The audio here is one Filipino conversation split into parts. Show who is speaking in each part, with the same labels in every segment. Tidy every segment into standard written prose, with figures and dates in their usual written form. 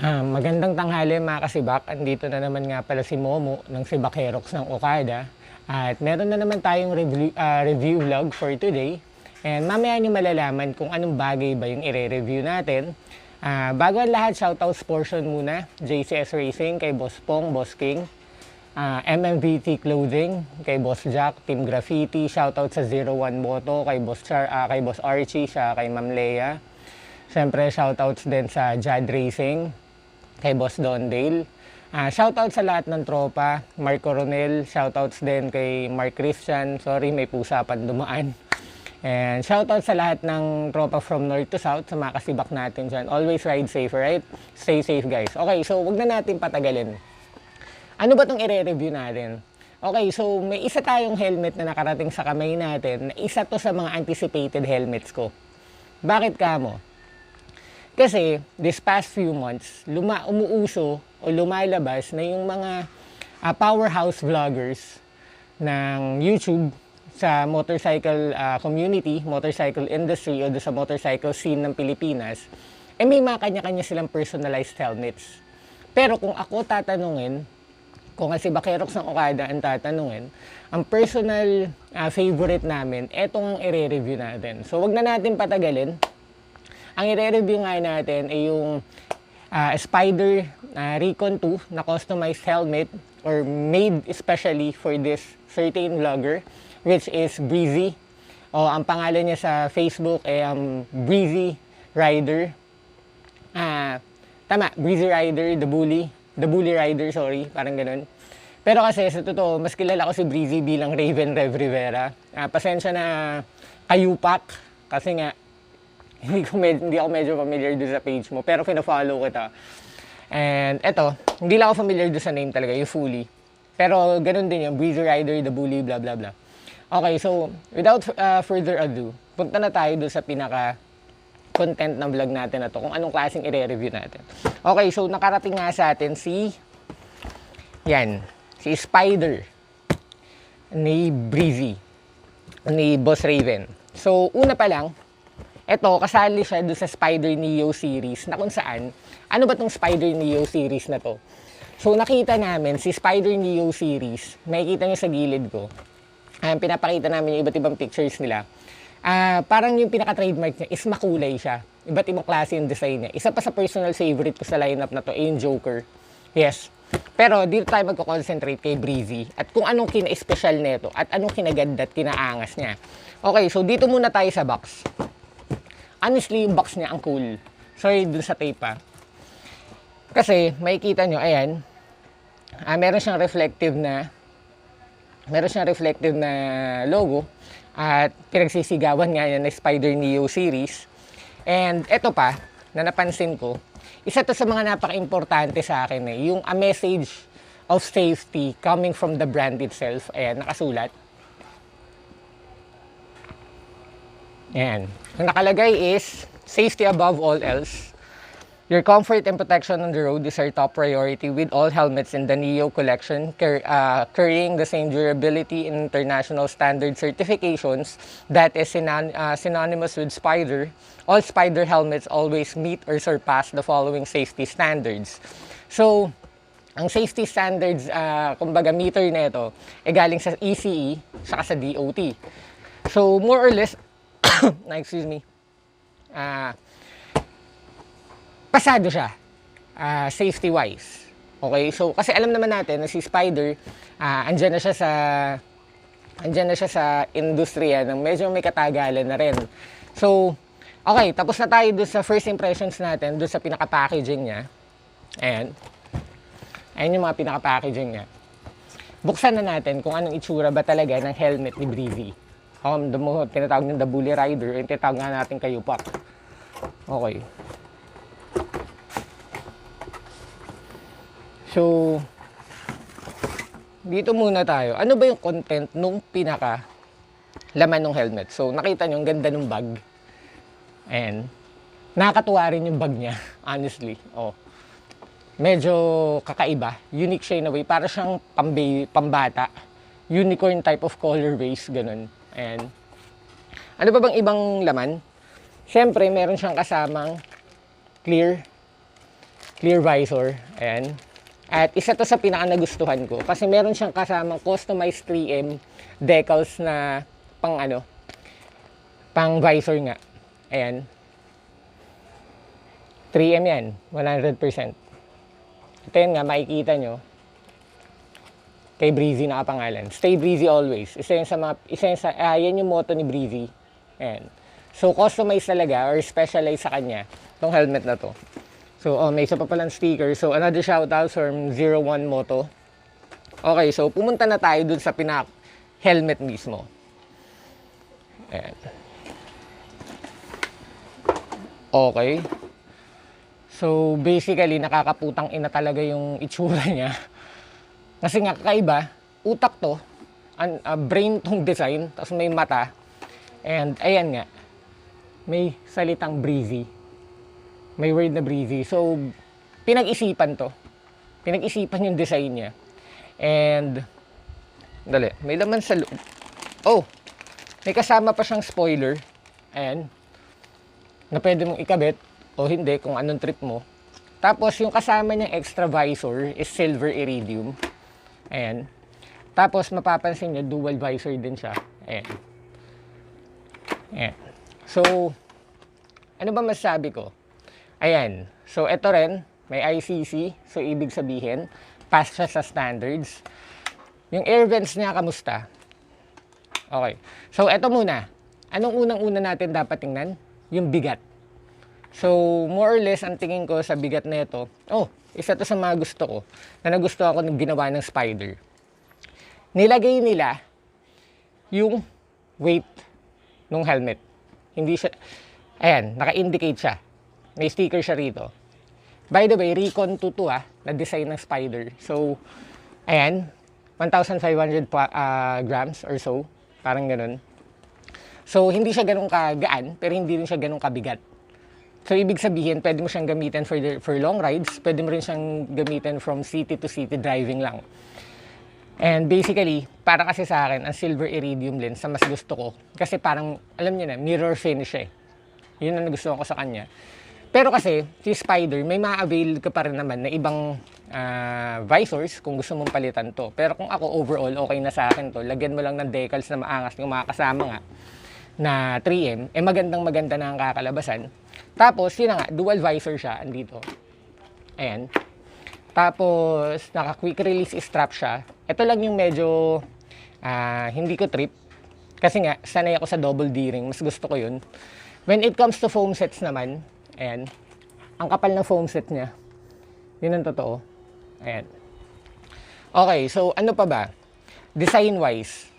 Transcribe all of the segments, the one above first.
Speaker 1: Magandang tanghali mga kasibak. Andito na naman nga pala si Momo ng Sibakaerox ng OKADA. At meron na naman tayong review vlog for today. And mamaya niyo malalaman kung anong bagay ba yung i-review natin. Bago ang lahat, shoutouts portion muna. JCS Racing kay Boss Pong, Boss King. MMVT Clothing kay Boss Jack, Team Graffiti. Shoutout sa 01 Moto kay kay Boss Archie, siya kay Ma'am Leia. Siyempre, shoutouts din sa Jad Racing kay Boss Dondale. Shoutout sa lahat ng tropa. Mark Coronel, shoutouts din kay Mark Christian. Sorry, may pusa pa dumaan. And shoutout sa lahat ng tropa from north to south, sa mga kasibak natin dyan. Always ride safe, right? Stay safe, guys. Okay, so wag na natin patagalin. Ano ba itong i-review natin? Okay, so may isa tayong helmet na nakarating sa kamay natin na isa to sa mga anticipated helmets ko. Bakit kamo? Kasi this past few months, umuuso o lumalabas na yung mga powerhouse vloggers ng YouTube sa motorcycle community, motorcycle industry o sa motorcycle scene ng Pilipinas, may mga kanya-kanya silang personalized helmets. Pero kung ako tatanungin, kung si Sibakaerox ng OKADA ang tatanungin, ang personal favorite namin, etong ang i-review natin. So wag na natin patagalin. Ang i-review nga natin ay yung Spyder Recon 2 na customized helmet or made especially for this certain vlogger, which is Breezy. O ang pangalan niya sa Facebook ay BreezyRider. Tama, BreezyRider, The Bully Rider, sorry, parang ganun. Pero kasi sa totoo, mas kilala ko si Breezy bilang Raven Rev Rivera. Pasensya na kayupak, kasi nga, hindi ako medyo familiar doon sa page mo, pero pina-follow kita. And eto, hindi lang ako familiar doon sa name talaga, yung fully. Pero ganun din yung BreezyRider, The Bully, blah blah blah. Okay, so without further ado, punta na tayo doon sa pinaka-content ng vlog natin na to, kung anong klaseng i-review natin. Okay, so nakarating nga sa atin si Spyder ni Breezy, ni Boss Raven. So, una pa lang, eto, kasali siya doon sa Spyder Neo series na kung saan, ano ba tong Spyder Neo series na to? So, nakita namin si Spyder Neo series, nakikita nyo sa gilid ko, pinapakita namin yung iba't ibang pictures nila. Parang yung pinaka-trademark niya is makulay siya. Iba't ibang klase yung design niya. Isa pa sa personal favorite ko sa lineup na to ay yung Joker. Yes. Pero dito tayo magko-concentrate kay Breezy at kung anong kina-special nito at anong kinaganda at kinaangas niya. Okay, so dito muna tayo sa box. Honestly, yung box niya ang cool. Sorry dun sa tape pa. Kasi makikita nyo, ayan, meron siyang reflective na logo at pinagsisigawan nga yan na Spyder Neo series. And eto pa, na napansin ko, isa to sa mga napaka-importante sa akin yung a message of safety coming from the brand itself. Ayan, nakasulat. Ayan. Ang nakalagay is, safety above all else. Your comfort and protection on the road is our top priority with all helmets in the Neo collection, carrying the same durability and international standard certifications that is synonymous with Spyder. All Spyder helmets always meet or surpass the following safety standards. So, ang safety standards, kumbaga meter nito, galing sa ECE, saka sa DOT. So, more or less, excuse me, pasado siya, safety-wise. Okay, so kasi alam naman natin na si Spyder, andyan na siya sa industriya ng medyo may katagalan na rin. So, okay, tapos na tayo doon sa first impressions natin, doon sa pinaka-packaging niya. Ayan. Ayan yung mga pinaka-packaging niya. Buksan na natin kung anong itsura ba talaga ng helmet ni Breezy. Tinatawag ng The Bully Rider, yung tinatawag nga natin kayupak. Okay. So, dito muna tayo. Ano ba yung content nung pinaka-laman ng helmet? So, nakita nyo, ang ganda ng bag. And, nakakatuwa rin yung bag niya, honestly. Oh. Medyo kakaiba. Unique siya in a way. Para siyang pambata. Unicorn type of colorways, ganun. And, ano ba bang ibang laman? Siyempre, meron siyang kasamang clear clear visor. Ayan. At isa to sa pinaka nagustuhan ko kasi meron siyang kasamang customized 3M decals na pang visor nga. Ayan. 3M yan, 100%. Ito yun nga, makikita nyo. Kay Breezy nakapangalan. Stay Breezy always. Yan yung motto ni Breezy. Ayan. So, customized talaga or specialized sa kanya itong helmet na to. So, may isa pa palang sticker. So, another shoutout from 01 Moto. Okay, so pumunta na tayo dun sa helmet mismo. Ayan. Okay. So, basically, nakakaputang ina talaga yung itsura niya. Kasi nga, kakaiba, utak to, brain tong design, tapos may mata, and ayan nga, may salitang breezy. May word na breezy. So, pinag-isipan to. Pinag-isipan yung design niya. And, dali, may laman sa loob. Oh, may kasama pa siyang spoiler. Ayan. Na pwede mong ikabit o hindi kung anong trip mo. Tapos, yung kasama niyang extra visor is silver iridium. Ayan. Tapos, mapapansin niyo, dual visor din siya. Ayan. Ayan. So, ano ba masasabi ko? Ayan. So, ito rin, may ICC. So, ibig sabihin, pass siya sa standards. Yung air vents niya, kamusta? Okay. So, ito muna. Anong unang-una natin dapat tingnan? Yung bigat. So, more or less, ang tingin ko sa bigat na ito, isa to sa mga gusto ko, na nagustuhan ko ng ginawa ng Spyder. Nilagay nila yung weight ng helmet. Hindi siya, ayan, naka-indicate siya. May sticker siya rito. By the way, recon 22 na design ng Spyder. So, ayan, 1,500 grams or so. Parang ganun. So, hindi siya ganun kagaan, pero hindi rin siya ganun kabigat. So, ibig sabihin, pwede mo siyang gamitin for long rides. Pwede mo rin siyang gamitin from city to city driving lang. And basically, para kasi sa akin, ang silver iridium lens sa mas gusto ko. Kasi parang, alam niyo na, mirror finish eh. Yun ang nagustuhan ko sa kanya. Pero kasi, si Spyder, may ma-avail ka pa rin naman na ibang visors kung gusto mong palitan to. Pero kung ako, overall, okay na sa akin to. Lagyan mo lang ng decals na maangas yung mga kasama nga na 3M. Magandang-maganda na ang kakalabasan. Tapos, yun na nga, dual visor siya, andito. Ayan. Tapos, naka-quick release strap siya. Ito lang yung medyo hindi ko trip. Kasi nga, sanay ako sa double D-ring. Mas gusto ko yun. When it comes to foam sets naman, ayan, ang kapal ng foam set niya. Yun ang totoo. Ayan. Okay, so ano pa ba? Design-wise,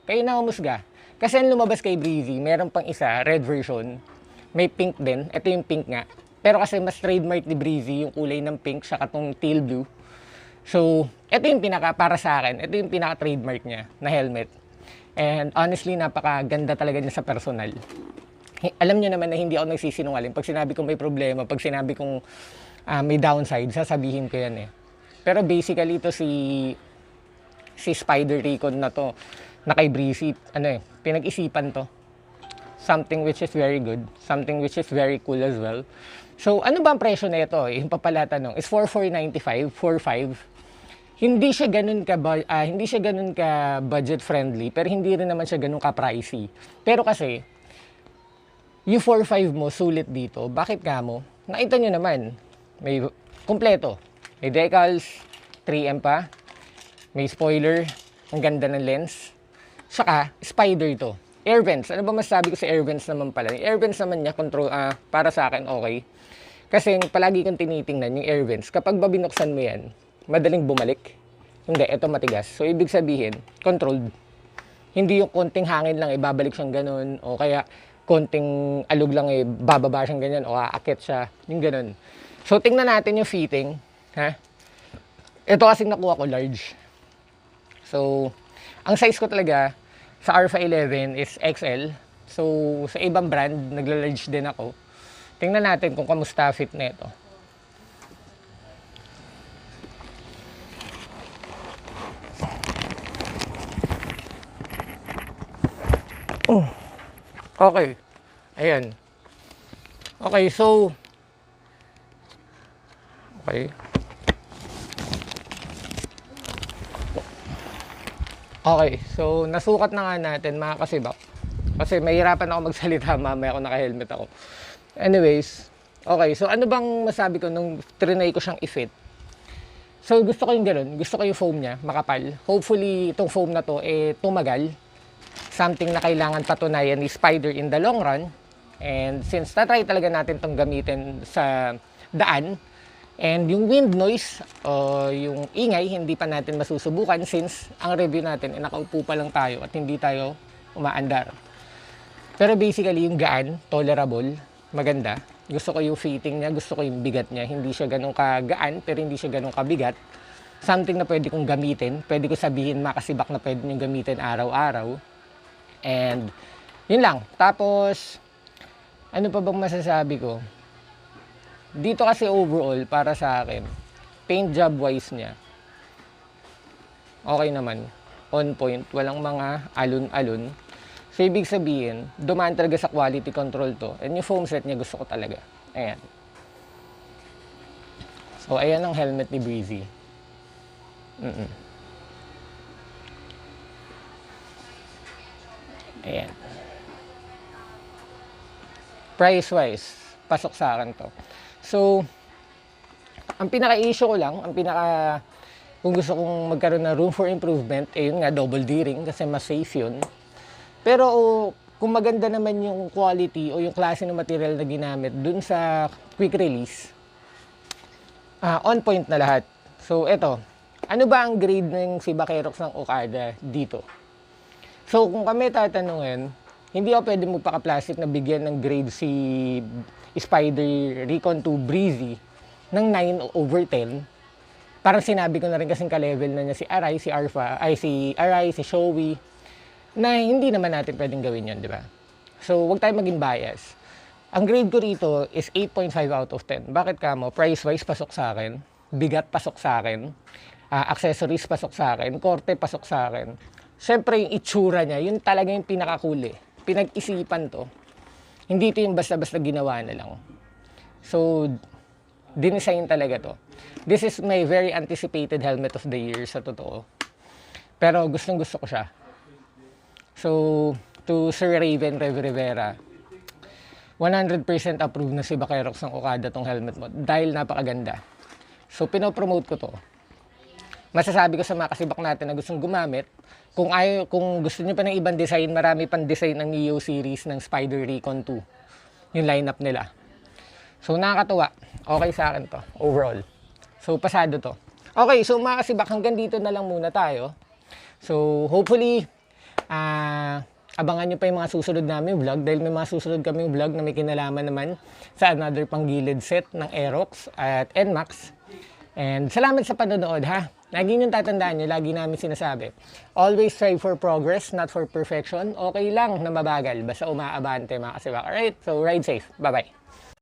Speaker 1: kayo na humusga. Kasi ang lumabas kay Breezy, meron pang isa, red version. May pink din. Ito yung pink nga. Pero kasi mas trademark ni Breezy yung kulay ng pink saka tong teal blue. So, ito yung para sa akin, ito yung pinaka-trademark niya na helmet. And honestly, napakaganda talaga niya sa personal. Alam niyo naman na hindi ako nagsisinungaling. Pag sinabi kong may problema, pag sinabi kong may downside, sasabihin ko yan eh. Pero basically, ito si Spyder Recon na to, na kay Breezy, pinag-isipan to. Something which is very good. Something which is very cool as well. So, ano ba ang presyo na ito? Yung papala tanong is 4,495, 4,500. Hindi siya ganun ka budget friendly, pero hindi rin naman siya ganun ka pricey. Pero kasi, yung 4,500 mo, sulit dito. Bakit ka mo? Nakita nyo naman, may kompleto. May decals, 3M pa, may spoiler, ang ganda ng lens. Saka, Spyder to. Air vents. Ano ba masasabi ko sa air vents naman pala? Yung air vents naman niya, para sa akin, okay. Kasi palagi kong tinitingnan yung air vents. Kapag binuksan mo yan, madaling bumalik. Hindi, ito matigas. So, ibig sabihin, controlled. Hindi yung konting hangin lang, babalik siyang ganun. O kaya, konting alog lang, bababa siyang ganyan. O aakit siya. Yung ganun. So, tingnan natin yung fitting. Ha? Ito kasing nakuha ko, large. So, ang size ko talaga, sa Alpha 11 is XL. So, sa ibang brand, nagla-large din ako. Tingnan natin kung kamusta fit na ito. Okay. Ayan. Okay, so Okay. Okay, so nasukat na nga natin mga kasibak. Kasi mahirapan ako magsalita mamaya kung naka-helmet ako. Anyways, okay, so ano bang masabi ko nung trinay ko siyang i-fit? So gusto ko yung gano'n, gusto ko yung foam niya, makapal. Hopefully itong foam na to tumagal. Something na kailangan patunayan ni Spyder in the long run. And since tatry talaga natin itong gamitin sa daan, and yung wind noise, yung ingay, hindi pa natin masusubukan since ang review natin, nakaupo pa lang tayo at hindi tayo umaandar. Pero basically yung gaan, tolerable, maganda. Gusto ko yung fitting niya, gusto ko yung bigat niya. Hindi siya ganun kagaan, pero hindi siya ganun kabigat. Something na pwede kong gamitin. Pwede ko sabihin makasibak na pwede nyo gamitin araw-araw. And yun lang. Tapos, ano pa bang masasabi ko? Dito kasi overall, para sa akin, paint job wise niya, okay naman. On point, walang mga alun-alun. So, ibig sabihin, dumaan talaga sa quality control to. And yung foam set niya gusto ko talaga. Ayan. So, ayan ang helmet ni Breezy. Ayan. Price-wise, pasok sa akin to. So, ang pinaka-issue ko lang, kung gusto kong magkaroon ng room for improvement, yun nga, double D-ring kasi mas safe yun. Pero kung maganda naman yung quality o yung klase ng material na ginamit dun sa quick release, on point na lahat. So eto, ano ba ang grade ng Sibakaerox ng OKADA dito? So kung kami tatanungin, hindi ako pwede magpaka-plastic na bigyan ng grade si Spyder Recon to Breezy ng 9/10. Parang sinabi ko na rin kasing ka-level na niya si Aray, si Arfa, si Aray, si Showy, na hindi naman natin pwedeng gawin yun, di ba? So, huwag tayo maging bias. Ang grade ko rito is 8.5 out of 10. Bakit kamo? Price-wise, pasok sa akin. Bigat, pasok sa akin. Accessories, pasok sa akin. Korte, pasok sa akin. Siyempre, yung itsura niya, yun talaga yung pinakakuli. Pinag-isipan to. Hindi ito yung basta-basta ginawa na lang. So, dinesign talaga to. This is my very anticipated helmet of the year, sa totoo. Pero gustong-gusto ko siya. So, to Sir Raven Rivera, 100% approve na si Sibakaerox ng OKADA tong helmet mo dahil napakaganda. So, pinopromote ko to. Masasabi ko sa mga kasibak natin na gustong gumamit, kung gusto niyo pa ng ibang design, marami pang design ng Neo series ng Spyder Recon 2. Yung lineup nila. So, nakakatuwa. Okay sa akin to, overall. So, pasado to. Okay, so mga kasibak, hanggang dito na lang muna tayo. So, hopefully, abangan nyo pa yung mga susunod namin vlog dahil may mga susunod kaming vlog na may kinalaman naman sa another panggilid set ng Aerox at NMAX. And salamat sa panonood ha. Lagi nyo tatandaan nyo, lagi namin sinasabi, always strive for progress, not for perfection. Okay lang na mabagal, basta umaabante mga kasibak. Alright, so ride safe. Bye-bye.